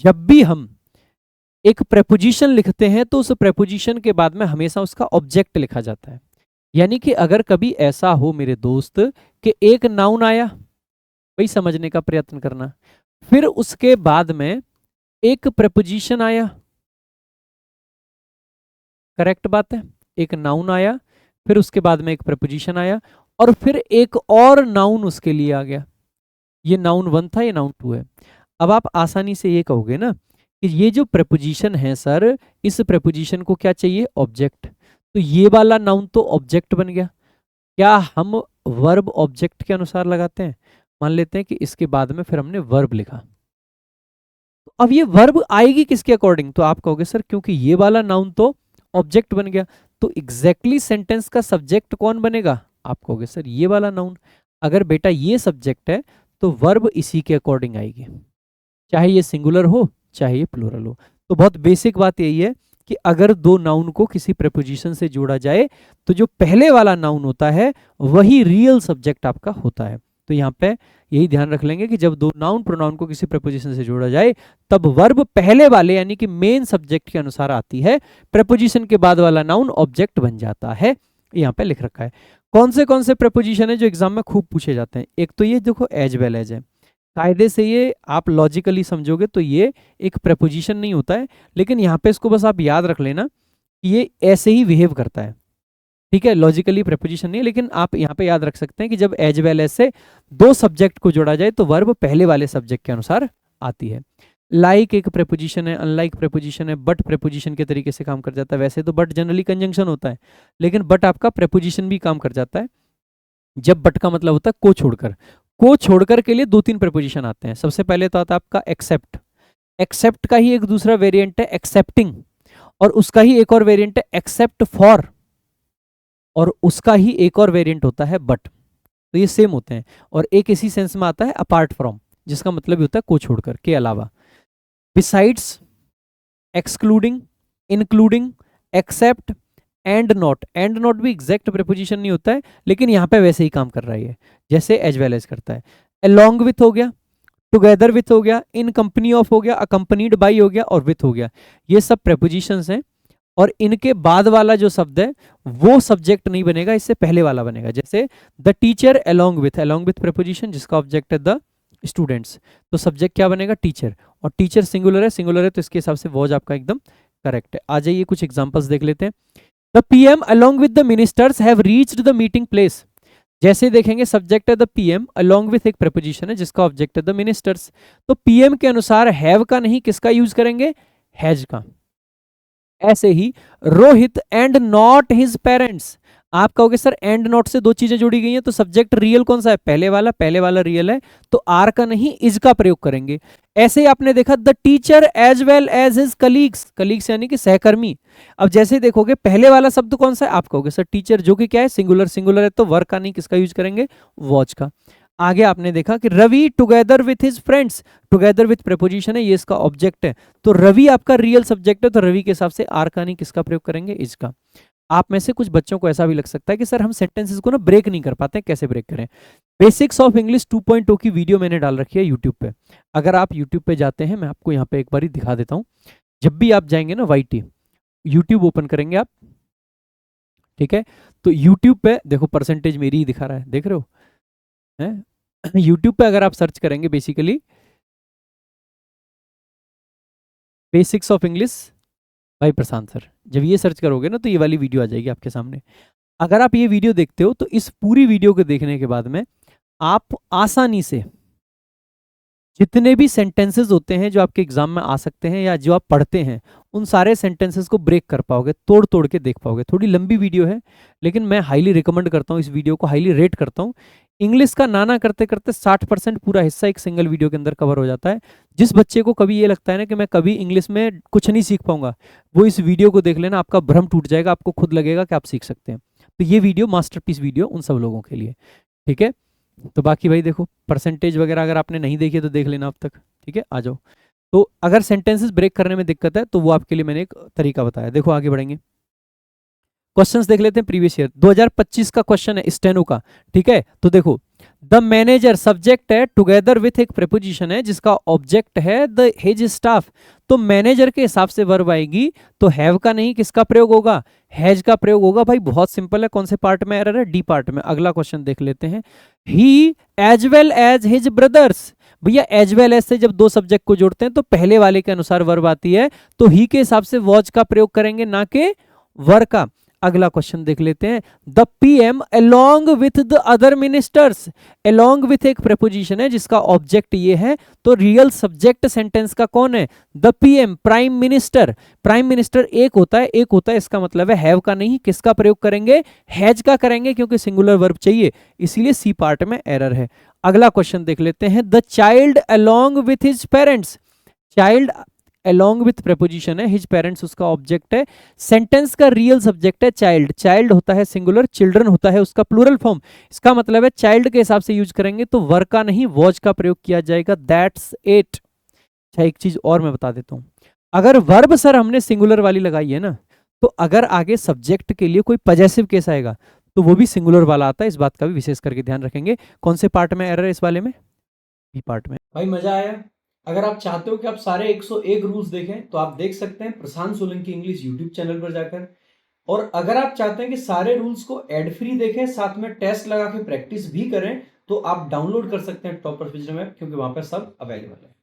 जब भी हम एक प्रेपोजिशन लिखते हैं तो उस प्रेपोजिशन के बाद में हमेशा उसका ऑब्जेक्ट लिखा जाता है। यानी कि अगर कभी ऐसा हो मेरे दोस्त कि एक नाउन आया, वही समझने का प्रयत्न करना, फिर उसके बाद में एक प्रेपोजिशन आया, करेक्ट बात है, एक नाउन आया, फिर उसके बाद में एक प्रेपोजिशन आया, और फिर एक और नाउन उसके लिए आ गया। ये नाउन 1 था, ये नाउन 2 है। अब आप आसानी से ये कहोगे ना कि ये जो प्रेपोजिशन है सर, इस प्रेपोजिशन को क्या चाहिए, ऑब्जेक्ट। तो ये वाला नाउन तो ऑब्जेक्ट बन गया। क्या हम वर्ब ऑब्जेक्ट के अनुसार लगाते हैं? मान लेते हैं कि इसके बाद में फिर हमने वर्ब लिखा, तो अब ये वर्ब आएगी किसके अकॉर्डिंग? तो आप कहोगे सर क्योंकि ये वाला नाउन तो ऑब्जेक्ट बन गया, तो एग्जैक्टली सेंटेंस का सब्जेक्ट कौन बनेगा? आप कहोगे सर ये वाला नाउन। अगर बेटा ये सब्जेक्ट है तो वर्ब इसी के अकॉर्डिंग आएगी, चाहे ये सिंगुलर हो चाहे ये प्लूरल हो। तो बहुत बेसिक बात यही है कि अगर दो नाउन को किसी प्रेपोजिशन से जोड़ा जाए तो जो पहले वाला नाउन होता है वही रियल सब्जेक्ट आपका होता है। तो यहाँ पे यही ध्यान रख लेंगे कि जब दो नाउन प्रोनाउन को किसी प्रेपोजिशन से जोड़ा जाए तब वर्ब पहले वाले यानी कि मेन सब्जेक्ट के अनुसार आती है, प्रेपोजिशन के बाद वाला नाउन ऑब्जेक्ट बन जाता है। यहाँ पे लिख रखा है। कौन से प्रेपोजिशन है जो एग्जाम में खूब पूछे जाते हैं? एक तो ये देखो एज वेल एज है, कायदे से ये आप लॉजिकली समझोगे तो ये एक प्रेपोजिशन नहीं होता है, लेकिन यहाँ पे इसको बस आप याद रख लेना कि ये ऐसे ही बिहेव करता है, ठीक है। लॉजिकली प्रेपोजिशन नहीं है, लेकिन आप यहाँ पे याद रख सकते हैं कि जब एज वेल एज से दो सब्जेक्ट को जोड़ा जाए तो वर्ब पहले वाले सब्जेक्ट के अनुसार आती है। लाइक एक प्रेपोजिशन है, अनलाइक प्रेपोजिशन है, बट प्रेपोजिशन के तरीके से काम कर जाता है। वैसे तो बट जनरली कंजंक्शन होता है, लेकिन बट आपका प्रेपोजिशन भी काम कर जाता है। जब बट का मतलब होता है को छोड़कर, को छोड़कर के लिए दो तीन प्रेपोजिशन आते हैं। सबसे पहले तो आता है आपका एक्सेप्ट, एक्सेप्ट का ही एक दूसरा वेरिएंट है एक्सेप्टिंग, और उसका ही एक और वेरिएंट है एक्सेप्ट फॉर, और उसका ही एक और वेरिएंट होता है बट। तो ये सेम होते हैं, और एक इसी सेंस में आता है अपार्ट फ्रॉम, जिसका मतलब होता है को छोड़कर, के अलावा। Besides, excluding, including, except, and not भी एग्जैक्ट प्रेपोजिशन नहीं होता है, लेकिन यहाँ पे वैसे ही काम कर रहा है जैसे एज वेल एज करता है। अलोंग विथ हो गया, टुगेदर विथ हो गया, इन कंपनी ऑफ हो गया, अकंपनीड बाई हो गया, और विथ हो गया। ये सब प्रेपोजिशंस हैं, और इनके बाद वाला जो शब्द है वो सब्जेक्ट नहीं बनेगा, इससे पहले वाला बनेगा। जैसे the teacher along with preposition जिसका ऑब्जेक्ट है द स्टूडेंट्स, तो सब्जेक्ट क्या बनेगा? टीचर। और टीचर सिंगुलर है तो इसके हिसाब से वॉज आपका एकदम करेक्ट है। आ जाइए कुछ एग्जांपल्स देख लेते हैं। The PM along with the ministers have reached the meeting place. जैसे देखेंगे सब्जेक्ट है द पीएम, अलोंग विथ एक प्रेपोजिशन है जिसका ऑब्जेक्ट है द मिनिस्टर्स, तो पीएम के अनुसार हैव का नहीं किसका यूज करेंगे? हैज का। ऐसे ही Rohit and not his parents, आप कहोगे सर एंड नॉट से दो चीजें जुड़ी गई हैं तो सब्जेक्ट रियल कौन सा है? पहले वाला रियल है, तो आर का नहीं इज का प्रयोग करेंगे। ऐसे ही आपने देखा the teacher as well as his colleagues, colleagues यानी कि सहकर्मी। अब जैसे देखोगे पहले वाला शब्द कौन सा है? आप कहोगे सर टीचर, जो कि क्या है? सिंगुलर है, तो वर्क का नहीं किसका यूज करेंगे? वॉच का। आगे आपने देखा कि Ravi together with his friends, together with preposition है, ये इसका ऑब्जेक्ट है, तो रवि आपका रियल सब्जेक्ट है, तो रवि के हिसाब से आर का नहीं किसका प्रयोग करेंगे? इसका। आप में से कुछ बच्चों को ऐसा भी लग सकता है कि सर हम सेंटेंसेस को ना ब्रेक नहीं कर पाते, कैसे ब्रेक करें? बेसिक्स ऑफ इंग्लिश 2.0 की वीडियो मैंने डाल रखी है यूट्यूब पे। अगर आप यूट्यूब पे जाते हैं, मैं आपको यहाँ पे एक बार दिखा देता हूँ। जब भी आप जाएंगे ना वाईटी, यूट्यूब ओपन करेंगे आप, ठीक है, तो यूट्यूब पे देखो परसेंटेज मेरी ही दिखा रहा है, देख रहे हो है? यूट्यूब पे अगर आप सर्च करेंगे बेसिकली बेसिक्स ऑफ इंग्लिश भाई प्रशांत सर, जब ये सर्च करोगे ना तो ये वाली वीडियो आ जाएगी आपके सामने। अगर आप ये वीडियो देखते हो तो इस पूरी वीडियो को देखने के बाद में आप आसानी से जितने भी सेंटेंसेस होते हैं जो आपके एग्जाम में आ सकते हैं या जो आप पढ़ते हैं, उन सारे सेंटेंसेस को ब्रेक कर पाओगे, तोड़ तोड़ के देख पाओगे। थोड़ी लंबी वीडियो है, लेकिन मैं हाईली रिकमेंड करता हूँ, इस वीडियो को हाईली रेट करता हूँ। इंग्लिश का नाना करते करते 60% पूरा हिस्सा एक सिंगल वीडियो के अंदर कवर हो जाता है। जिस बच्चे को कभी ये लगता है ना कि मैं कभी इंग्लिश में कुछ नहीं सीख पाऊंगा, वो इस वीडियो को देख लेना, आपका भ्रम टूट जाएगा, आपको खुद लगेगा कि आप सीख सकते हैं। तो ये वीडियो मास्टरपीस वीडियो उन सब लोगों के लिए, ठीक है। तो बाकी भाई देखो परसेंटेज वगैरह अगर आपने नहीं देखी तो देख लेना अब तक, ठीक है। आ जाओ। तो अगर सेंटेंसेस ब्रेक करने में दिक्कत है तो वो आपके लिए मैंने एक तरीका बताया। देखो आगे बढ़ेंगे, क्वेश्चंस देख लेते हैं। प्रीवियस ईयर 2025 का क्वेश्चन है स्टेनो का, ठीक है। तो देखो द मैनेजर सब्जेक्ट है, टुगेदर विथ एक प्रेपोजिशन है जिसका ऑब्जेक्ट है द हिज स्टाफ, तो मैनेजर के हिसाब से वर्ब आएगी तो हैव का नहीं किसका प्रयोग होगा, हैज का प्रयोग होगा। भाई बहुत सिंपल है, कौन से पार्ट में एरर है, डी पार्ट में। अगला क्वेश्चन देख लेते हैं, he as well as his brothers, भैया एज वेल एज से जब दो सब्जेक्ट को जोड़ते हैं तो पहले वाले के अनुसार वर्ब आती है, तो ही के हिसाब से वॉज का प्रयोग करेंगे ना कि वर का। अगला क्वेश्चन देख लेते हैं, the PM along with the other ministers, along with एक प्रेपोजिशन है जिसका ऑब्जेक्ट ये है, तो रियल सब्जेक्ट सेंटेंस का कौन है, the PM prime minister. Prime minister एक होता है, एक होता है, इसका मतलब है हैव का नहीं किसका प्रयोग करेंगे, हैज का करेंगे, क्योंकि सिंगुलर वर्ब चाहिए, इसीलिए सी पार्ट में एरर है। अगला क्वेश्चन देख लेते हैं, the child along with his parents, child along with preposition है, his parents उसका ऑब्जेक्ट है, सेंटेंस का रियल सब्जेक्ट है चाइल्ड, चाइल्ड होता है सिंगुलर, चिल्ड्रन होता है उसका प्लूरल फॉर्म, इसका मतलब है चाइल्ड के हिसाब से यूज करेंगे तो वर का नहीं वॉज का प्रयोग किया जाएगा, दैट्स इट। अच्छा एक चीज और मैं बता देता हूं, अगर वर्ब सर हमने सिंगुलर वाली लगाई है ना, तो अगर आगे सब्जेक्ट के लिए कोई पजेसिव केस आएगा तो वो भी सिंगुलर वाला आता है, इस बात का भी विशेष करके ध्यान रखेंगे। कौन से पार्ट में एरर है इस वाले में, बी पार्ट में। भाई मजा आया। अगर आप चाहते हो कि आप सारे 101 रूल्स देखें तो आप देख सकते हैं प्रशांत सोलंकी इंग्लिश यूट्यूब चैनल पर जाकर, और अगर आप चाहते हैं कि सारे रूल्स को एड फ्री देखें साथ में टेस्ट लगा के प्रैक्टिस भी करें तो आप डाउनलोड कर सकते हैं टॉपर विजडम ऐप, क्योंकि वहां पर सब अवेलेबल है।